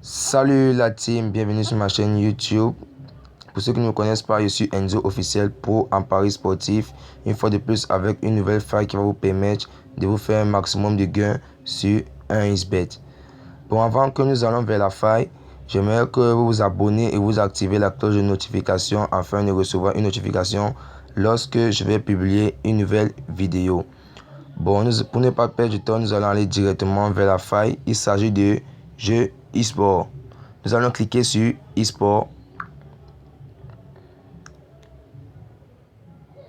Salut la team, bienvenue sur ma chaîne YouTube. Pour ceux qui ne me connaissent pas, je suis Enzo Officiel Pro en Paris sportif. Une fois de plus avec une nouvelle faille qui va vous permettre de vous faire un maximum de gains sur un XBet. Bon, avant que nous allons vers la faille, j'aimerais que vous vous abonnez et vous activez la cloche de notification afin de recevoir une notification lorsque je vais publier une nouvelle vidéo. Bon, pour ne pas perdre du temps, nous allons aller directement vers la faille. Il s'agit de jeu e-sport. Nous allons cliquer sur e-sport.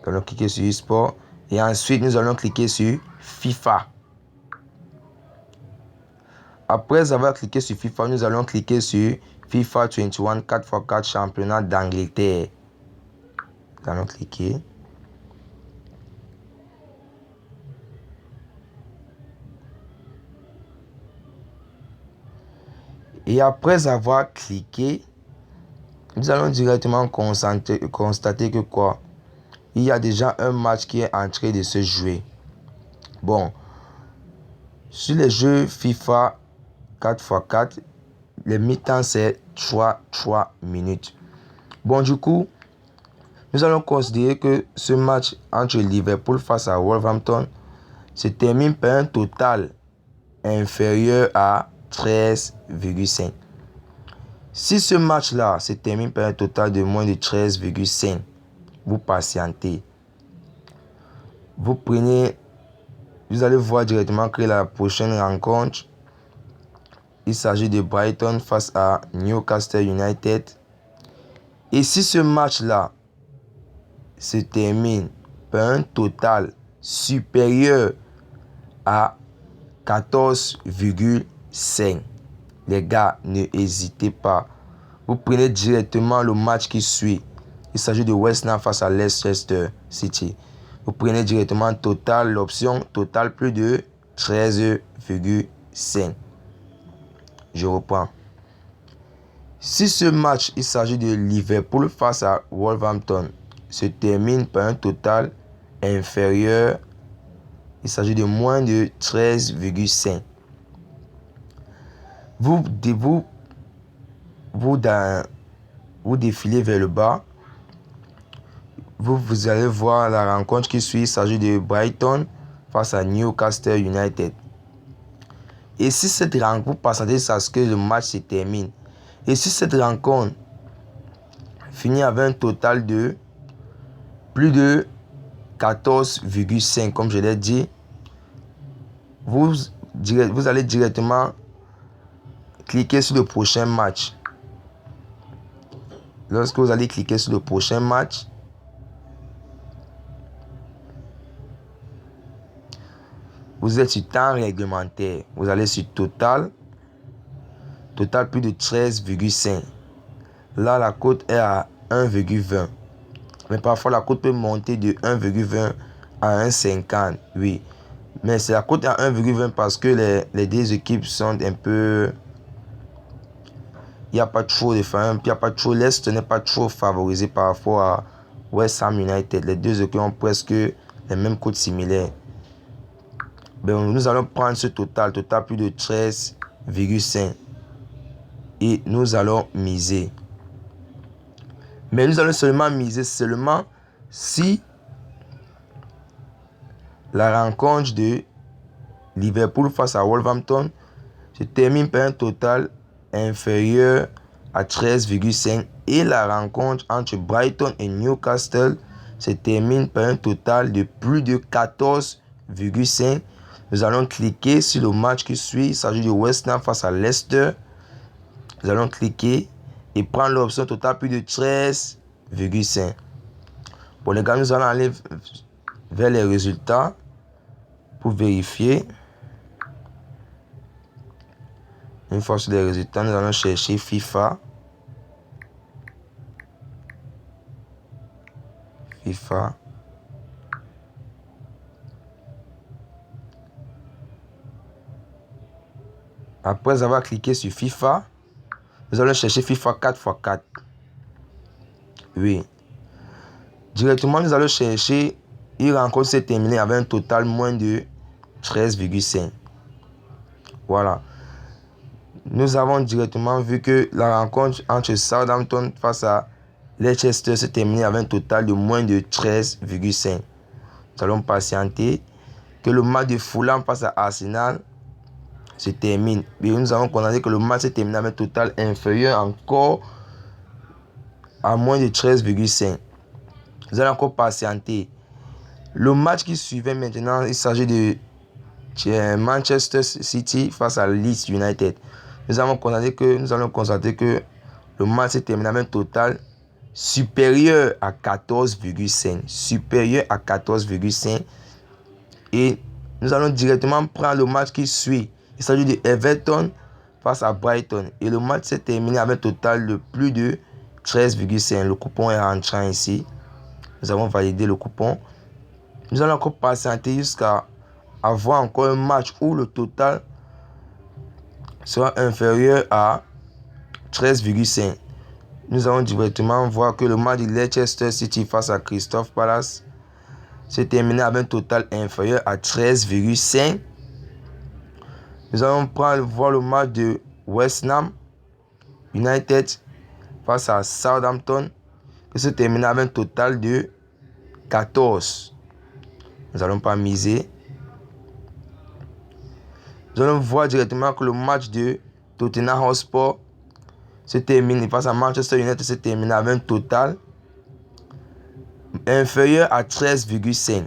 Nous allons cliquer sur e-sport. Et ensuite, nous allons cliquer sur FIFA. Après avoir cliqué sur FIFA, nous allons cliquer sur FIFA 21 4x4 championnat d'Angleterre. Nous allons cliquer. Et après avoir cliqué, nous allons directement constater que quoi? Il y a déjà un match qui est en train de se jouer. Bon, sur les jeux FIFA 4x4, les mi-temps c'est 3 minutes. Bon, du coup, nous allons considérer que ce match entre Liverpool face à Wolverhampton se termine par un total inférieur à 13,5. Si ce match-là se termine par un total de moins de 13,5, vous patientez. Vous allez voir directement que la prochaine rencontre, il s'agit de Brighton face à Newcastle United. Et si ce match-là se termine par un total supérieur à 14,5, les gars, ne hésitez pas. Vous prenez directement le match qui suit. Il s'agit de West Ham face à Leicester City. Vous prenez directement total, l'option total plus de 13,5. Je reprends. Si ce match, il s'agit de Liverpool face à Wolverhampton, se termine par un total inférieur, il s'agit de moins de 13,5. Vous défilez vers le bas. Vous allez voir la rencontre qui suit. Il s'agit de Brighton face à Newcastle United. Et si cette rencontre, vous patientez à ce que le match se termine. Et si cette rencontre finit avec un total de plus de 14,5, comme je l'ai dit, vous allez directement cliquer sur le prochain match. Lorsque vous allez cliquer sur le prochain match, vous êtes sur temps réglementaire. Vous allez sur total. Total plus de 13,5. Là, la cote est à 1,20. Mais parfois, la cote peut monter de 1,20 à 1,50. Oui. Mais c'est la cote à 1,20 parce que les deux équipes sont un peu... Il n'y a pas trop de femmes. Il n'y a pas trop... L'Est n'est pas trop favorisé par rapport à West Ham United. Les deux équipes ont presque les mêmes cotes similaires. Ben, nous allons prendre ce total plus de 13,5. Et nous allons miser. Mais nous allons seulement miser si la rencontre de Liverpool face à Wolverhampton se termine par un total inférieur à 13,5 et la rencontre entre Brighton et Newcastle se termine par un total de plus de 14,5. Nous allons cliquer sur le match qui suit. Il s'agit de West Ham face à Leicester. Nous allons cliquer et prendre l'option totale plus de 13,5. Bon les gars, nous allons aller vers les résultats pour vérifier. Une fois sur les résultats, nous allons chercher FIFA. Après avoir cliqué sur FIFA, nous allons chercher FIFA 4x4. Oui. Directement, nous allons chercher une rencontre s'est terminée avec un total moins de 13,5. Voilà. nous avons directement vu que la rencontre entre Southampton face à Leicester s'est terminée avec un total de moins de 13,5. Nous allons patienter que le match de Fulham face à Arsenal se termine. Et nous avons constaté que le match s'est terminé avec un total inférieur encore à moins de 13,5. Nous allons encore patienter. Le match qui suivait maintenant, il s'agit de Manchester City face à Leeds United. Nous allons constater que le match s'est terminé avec un total supérieur à 14,5. Supérieur à 14,5. Et nous allons directement prendre le match qui suit. Il s'agit de Everton face à Brighton. Et le match s'est terminé avec un total de plus de 13,5. Le coupon est rentrant ici. Nous avons validé le coupon. Nous allons encore patienter jusqu'à avoir encore un match où le total sera inférieur à 13,5. Nous allons directement voir que le match de Leicester City face à Crystal Palace s'est terminé avec un total inférieur à 13,5. Nous allons voir le match de West Ham United face à Southampton qui s'est terminé avec un total de 14. Nous n'allons pas miser. Nous allons voir directement que le match de Tottenham Hotspur se termine face à Manchester United se termine avec un total inférieur à 13,5.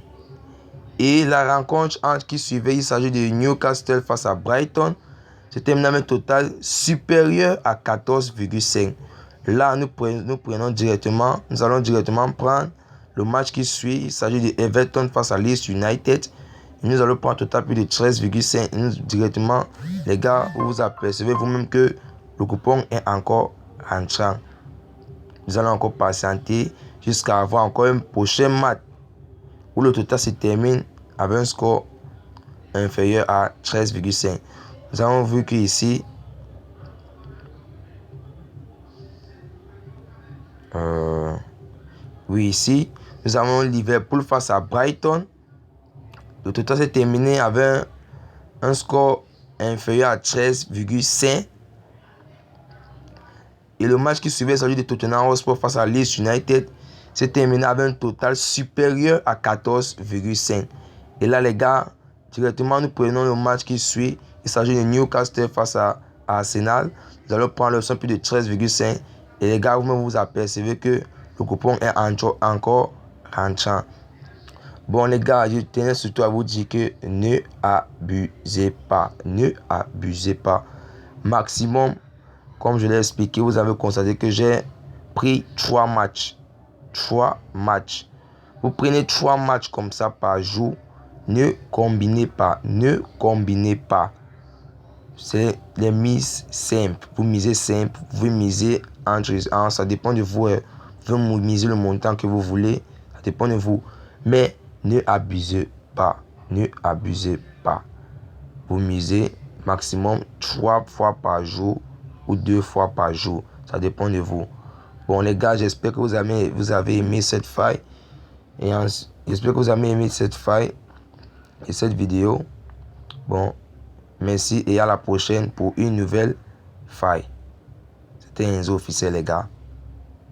Et la rencontre qui suivait, il s'agit de Newcastle face à Brighton, se termine avec un total supérieur à 14,5. Là, nous allons directement prendre le match qui suit. Il s'agit de Everton face à Leeds United. Et nous allons prendre un total plus de 13,5. Directement, les gars, vous apercevez vous-même que le coupon est encore rentrant. Nous allons encore patienter jusqu'à avoir encore un prochain match où le total se termine avec un score inférieur à 13,5. Nous avons vu qu'ici, ici, nous avons Liverpool face à Brighton. Le total s'est terminé avec un score inférieur à 13,5. Et le match qui suivait, celui de Tottenham Hotspur face à Leeds United, s'est terminé avec un total supérieur à 14,5. Et là, les gars, directement, nous prenons le match qui suit. Il s'agit de Newcastle face à Arsenal. Nous allons prendre le son plus de 13,5. Et les gars, vous-même vous apercevez que le coupon est encore rentrant. Bon, les gars, je tenais surtout à vous dire que ne abusez pas. Ne abusez pas. Maximum, comme je l'ai expliqué, vous avez constaté que j'ai pris 3 matchs. 3 matchs. Vous prenez 3 matchs comme ça par jour. Ne combinez pas. Ne combinez pas. C'est les mises simples. Vous misez simple. Vous misez entre. Ça dépend de vous. Vous misez le montant que vous voulez. Ça dépend de vous. Mais ne abusez pas. Ne abusez pas. Vous misez maximum 3 fois par jour ou 2 fois par jour. Ça dépend de vous. Bon, les gars, j'espère que vous avez aimé cette faille. Et j'espère que vous avez aimé cette faille et cette vidéo. Bon, merci et à la prochaine pour une nouvelle faille. C'était Enzo Officiel, les gars.